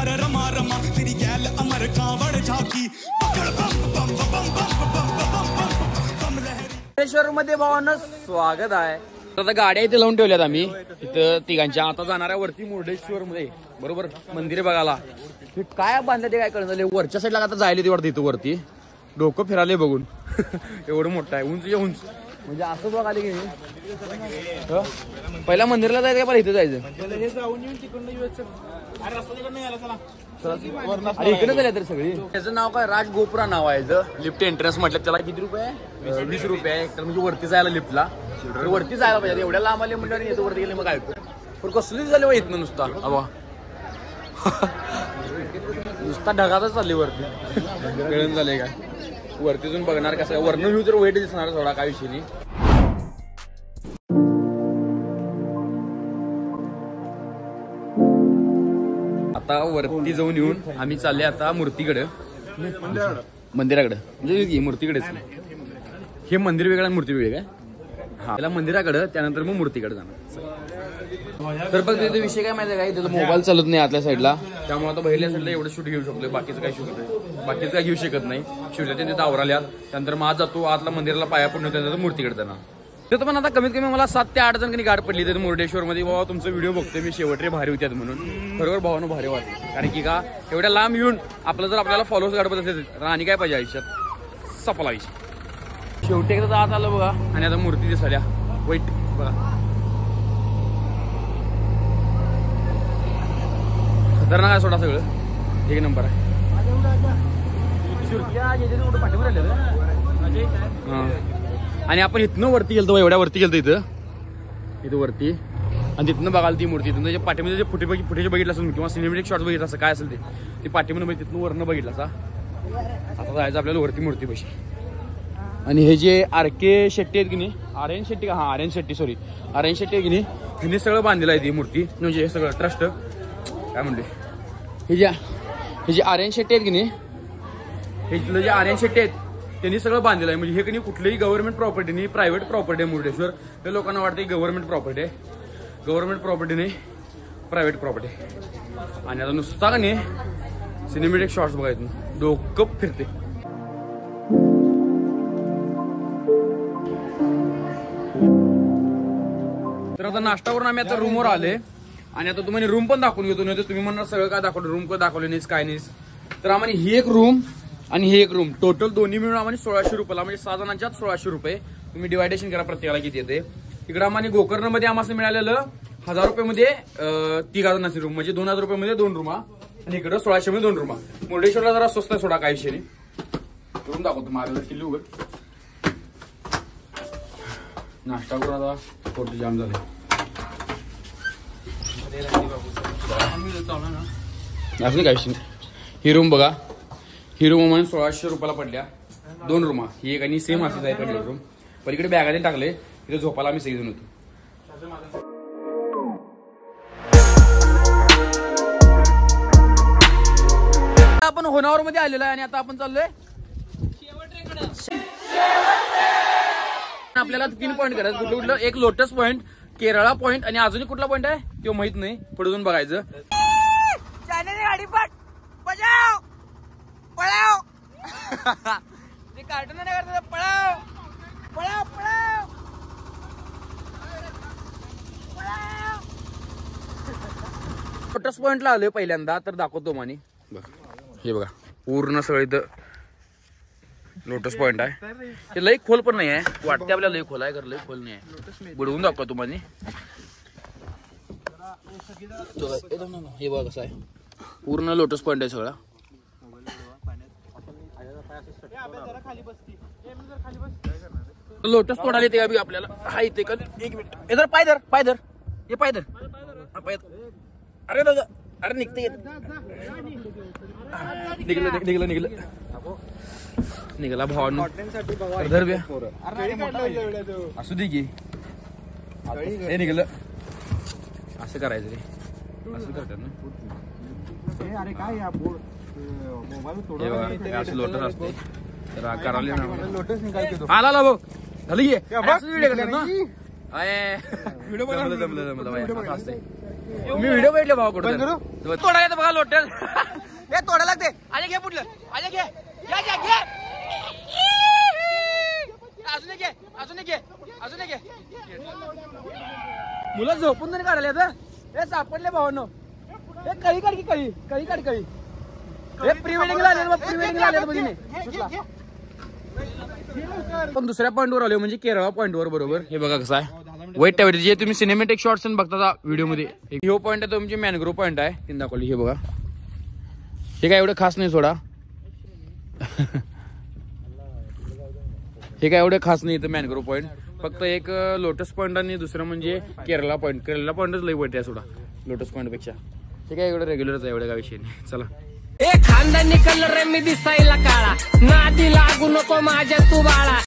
यार रमा रमा तेरी गैल अमर कावड़ झाकी पकड़ बम बम बम बम बम मुर्डेश्वर मध्ये भावांनो स्वागत आहे. आता गाड्या इथे लावून ठेवल्यात आम्ही इथं तिघांच्या. आता जाणाऱ्या वरती मुर्डेश्वर मध्ये बरोबर मंदिर बघायला. हे काय बांधलं ते काय कळलं. वरच्या साईडला आता जायला ती वाटतं इथं वरती. डोकं फिराले बघून एवढं मोठं आहे उंच उंच. म्हणजे असं बघाले की पहिल्या मंदिरला जायचं का इथं जायचं. अरे इकडे झाल्या तर सगळी. त्याचं नाव काय राजगोपुरा नाव आहे. लिफ्ट एंट्रन्स म्हटलं त्याला किती रुपये 20 रुपये आहे. तर म्हणजे वरती जायला लिफ्टला वरती जायला पाहिजे. एवढ्या लांब आले म्हणजे येतो वरती गेले मग ऐकतो. पण कसली झाली येत ना नुसता अबा नुसता ढगातच चालली वरती. कळून झाले काय वरती जाऊन बघणार कसं वरनं व्ह्यू तर वेट दिसणार थोडा काय विषय नाही. आता वरती जाऊन येऊन आम्ही चालले आता मूर्तीकडे मंदिराकडे म्हणजे मूर्तीकडेच. हे मंदिर वेगळं मूर्ती वेगळी काय. हा त्याला मंदिराकडे त्यानंतर मग मूर्तीकडे जाणार. तर बघ तिथे विषय काय माहिती आहे का. त्याचा मोबाईल चालत नाही आतल्या साईडला. त्यामुळे आता पहिल्या साईडला एवढं शूट घेऊ शकतो. बाकीचं काय शूट बाकीचं काय घेऊ शकत नाही. शिवल्या तिथे आवराल्यात. त्यानंतर मग आज जातो आतला मंदिराला पाया पडून त्यानंतर मूर्तीकडे जाणार. तर पण आता कमीत कमी मला 7 ते 8 जण गाठ पडली तर मुर्डेश्वर मध्ये. बाबा तुमचा व्हिडिओ बघतोय मी शेवटचे भारी होत्यात म्हणून. बरोबर भावानं भारी वाटते. कारण की का एवढ्या लांब येऊन आपलं जर आपल्याला फॉलोअर्स गाठत असेल तर आणि काय पाहिजे आयुष्यात. सपला विषय. शेवटी एकदा आत आलं बघा आणि आता मूर्ती दिसाल्या वाईट बघा. खतरनाक आहे सोडा सगळं. एक नंबर आहे. आणि आपण इथनं वरती गेलतो एवढ्या वरती गेलतो इथं वरती. आणि तिथनं बघाल ती मूर्ती तिथं पाठीमध्ये जे फुटेज बघितलं असेल किंवा सिनेमॅटिक शॉट्स बघितलं असं काय असेल ते पाठीमध्ये तिथनं वरनं बघितलं असा. आता जायचं आपल्याला वरती मूर्ती पैसे. आणि हे जे आर.के. शेट्टी आहेत की नाही आर्यन शेट्टी का हा आर्यन शेट्टी सॉरी आर्यन शेट्टी आहे की नाही हिने सगळं बांधलेलं आहे ती मूर्ती. म्हणजे हे सगळं ट्रस्ट काय म्हणले हे जे आर्यन शेट्टी आहेत की नाही हे जे आर्यन शेट्टी आहेत त्यांनी सगळं बांधलेलं आहे. म्हणजे हे की कुठलीही गव्हर्नमेंट प्रॉपर्टी नाही प्रायव्हेट प्रॉपर्टी आहे मुर्डेश्वर. ते लोकांना वाटतं गव्हर्नमेंट प्रॉपर्टी आहे. गव्हर्नमेंट प्रॉपर्टी नाही प्रायव्हेट प्रॉपर्टी. आणि आता नुसता का नाही सिनेमॅटिक शॉट्स बघायचं डोकं फिरते. तर आता नाश्ता करून आम्ही आता रूमवर आले आणि आता तुम्हाला रूम पण दाखवून घेतो. नाही तर तुम्ही म्हणणार सगळं काय दाखवलं रूम का दाखवले नाहीस काय नाहीस. तर आम्हाला ही एक रूम आणि हे एक रूम टोटल दोन्ही मिळून आम्हाला 1600 रुपयाला म्हणजे 6 जणांच्यात 1600 रुपये. तुम्ही डिवायडेशन करा प्रत्येकाला किती येते. इकडे आम्हाला गोकर्ण मध्ये आम्हाला मिळालेलं 1000 रुपये तिघा जणांची रूम म्हणजे 2000 रुपये 2 रूमा. आणि इकडे 1600 मध्ये 2 रूमा. मुर्डेश्वरला जरा स्वस्त आहे सोडा काय विषय नाही. रूम दाखवतो माझ्या किल्ली उघड. नाश्ता करून आता पोट जाम झाले. असं काय विषय. ही रूम बघा ही रूम म्हणून 1600 रुपयाला पडल्या 2 रूमा. ही एक आणि सेम असंच आहे पडली रूम. पलीकडे बॅगाने टाकले तिथे झोपायला आम्ही सगळेजण होतो. आपण होनावर मध्ये आलेलो आहे आणि आता आपण चाललोय आपल्याला 3 पॉईंट करायचं. कुठलं एक लोटस पॉईंट केरळा पॉईंट आणि अजून कुठला पॉईंट आहे तो माहित नाही. पुढे जाऊन बघायचं. गाडी पाठ बजाव पळाव ते कार्टून नाही करत पळाव पळाव पळाव पळाव. लोटस पॉइंटला आलोय पहिल्यांदा तर दाखवतो मानी. हे बघा पूर्ण सगळं इथं लोटस पॉइंट आहे. ते लई खोल पण नाही आहे वाटते आपल्याला लई खोल आहे कर लई खोल नाही आहे. बुडवून दाखवतो मानी. हे बघा कसं आहे पूर्ण लोटस पॉइंट आहे सगळा. लोटस तोडाले ते बी आपल्याला हा इथे का 1 मिनिट इधर पायदर हे पायदर अरे दादा अरे निघते निघाला भावांनो. असू दे की हे निघलं असं करायचं रे. असं करतात ना असं लोटस असते तर करायला आला भाऊ झाली मी व्हिडिओ भेटले भावा कुठे तोडा येतं बघा लोटल हे तोडा लागते आले घे पुढलं आले घे अजून घे अजून घे अजून घे मुलं झोपून तरी काढायला आता हे सापडले भावांनो हे कळी काढ की कळी काढ हे प्री वेडिंगला आले प्री वेडिंगला आले पण दुसऱ्या पॉईंटवर आलो म्हणजे केरळा पॉईंटवर बरोबर हे बघा कसं आहे वाईट टावर जे तुम्ही सिनेमॅटिक शॉट्स बघता व्हिडिओ मध्ये हे पॉईंट आहे तुमची मॅनग्रोव्ह पॉईंट आहे तीन दाखवली हे बघा हे काय एवढं खास नाही सोडा हे काय एवढं खास नाही इथं मॅनग्रोव्ह पॉईंट फक्त एक लोटस पॉईंट आणि दुसरं म्हणजे केरला पॉईंटच लई वाईट आहे सोडा लोटस पॉईंट पेक्षा हे काय एवढं रेग्युलरच आहे एवढ्या काय विषय नाही चला खानदानी कलर मी दिसायला काळा नादी लागू नको माझ्या तू बाळा